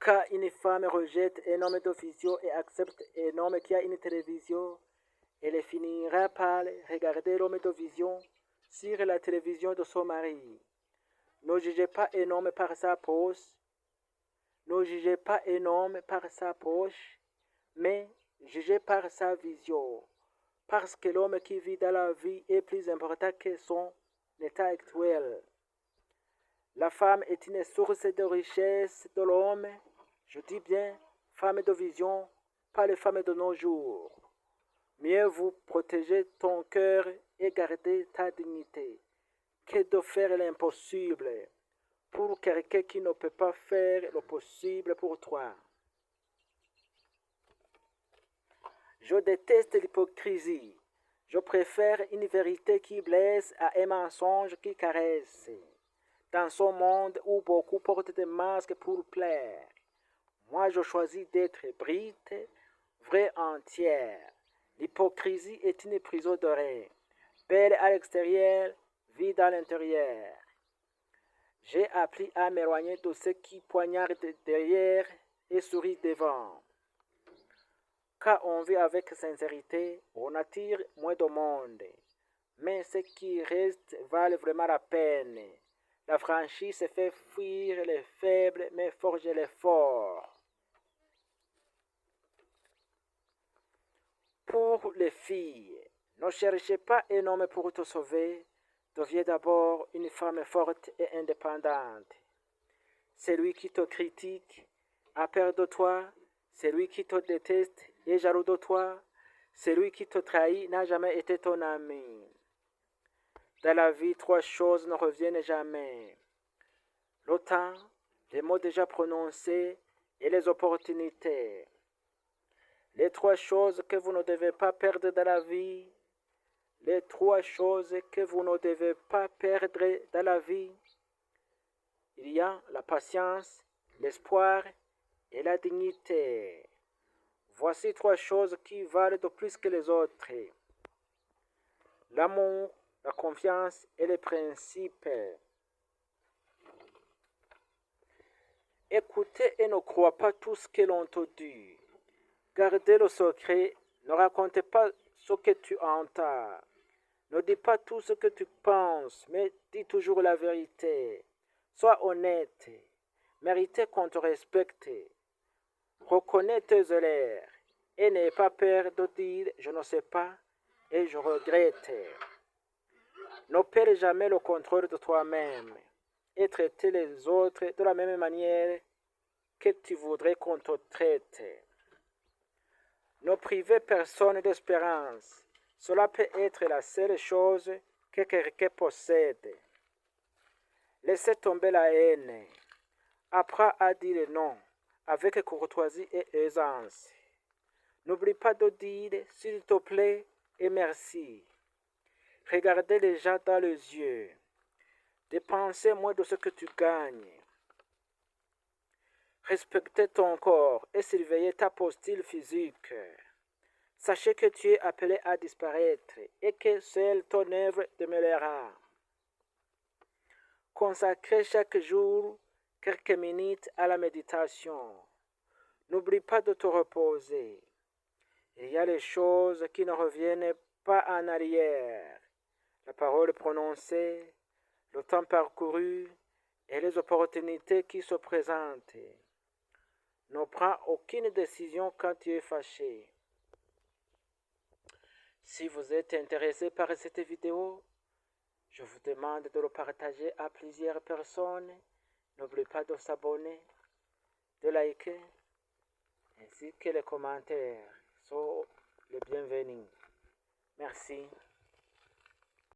Quand une femme rejette un homme d'officio et accepte un homme qui a une télévision, elle finira par regarder l'homme d'officio sur la télévision de son mari. Ne jugez pas un homme par sa poche, ne jugez pas un homme par sa poche, mais jugez par sa vision. Parce que l'homme qui vit dans la vie est plus important que son état actuel. La femme est une source de richesse de l'homme. Je dis bien femme de vision, pas les femmes de nos jours. Mieux vous protéger ton cœur et garder ta dignité que de faire l'impossible pour quelqu'un qui ne peut pas faire le possible pour toi. Je déteste l'hypocrisie. Je préfère une vérité qui blesse à un mensonge qui caresse. Dans ce monde où beaucoup portent des masques pour plaire, moi je choisis d'être brute, vraie entière. L'hypocrisie est une prison dorée, belle à l'extérieur, vide à l'intérieur. J'ai appris à m'éloigner de ceux qui poignardent derrière et sourient devant. Quand on vit avec sincérité, on attire moins de monde. Mais ce qui reste valent vraiment la peine. La franchise fait fuir les faibles, mais forge les forts. Pour les filles, ne cherchez pas un homme pour te sauver. Deviens d'abord une femme forte et indépendante. Celui qui te critique a peur de toi. Celui qui te déteste est jaloux de toi. Celui qui te trahit n'a jamais été ton ami. Dans la vie, trois choses ne reviennent jamais. Le temps, les mots déjà prononcés et les opportunités. Les trois choses que vous ne devez pas perdre dans la vie. Les trois choses que vous ne devez pas perdre dans la vie. Il y a la patience, l'espoir et la dignité. Voici trois choses qui valent de plus que les autres. L'amour, la confiance et les principes. Écoutez et ne crois pas tout ce que l'on te dit. Gardez le secret, ne raconte pas ce que tu entends. Ne dis pas tout ce que tu penses, mais dis toujours la vérité. Sois honnête, méritez qu'on te respecte. Reconnais tes erreurs et n'aie pas peur de dire je ne sais pas et je regrette. Ne perds jamais le contrôle de toi-même et traiter les autres de la même manière que tu voudrais qu'on te traite. Ne privez personne d'espérance. Cela peut être la seule chose que quelqu'un possède. Laissez tomber la haine. Apprends à dire non avec courtoisie et aisance. N'oublie pas de dire s'il te plaît et merci. Regardez les gens dans les yeux. Dépensez moins de ce que tu gagnes. Respectez ton corps et surveillez ta posture physique. Sachez que tu es appelé à disparaître et que seule ton œuvre demeurera. Consacrez chaque jour quelques minutes à la méditation. N'oublie pas de te reposer. Il y a les choses qui ne reviennent pas en arrière. La parole prononcée, le temps parcouru et les opportunités qui se présentent. Ne prends aucune décision quand tu es fâché. Si vous êtes intéressé par cette vidéo, je vous demande de le partager à plusieurs personnes. N'oubliez pas de s'abonner, de liker, ainsi que les commentaires sont les bienvenus. Merci.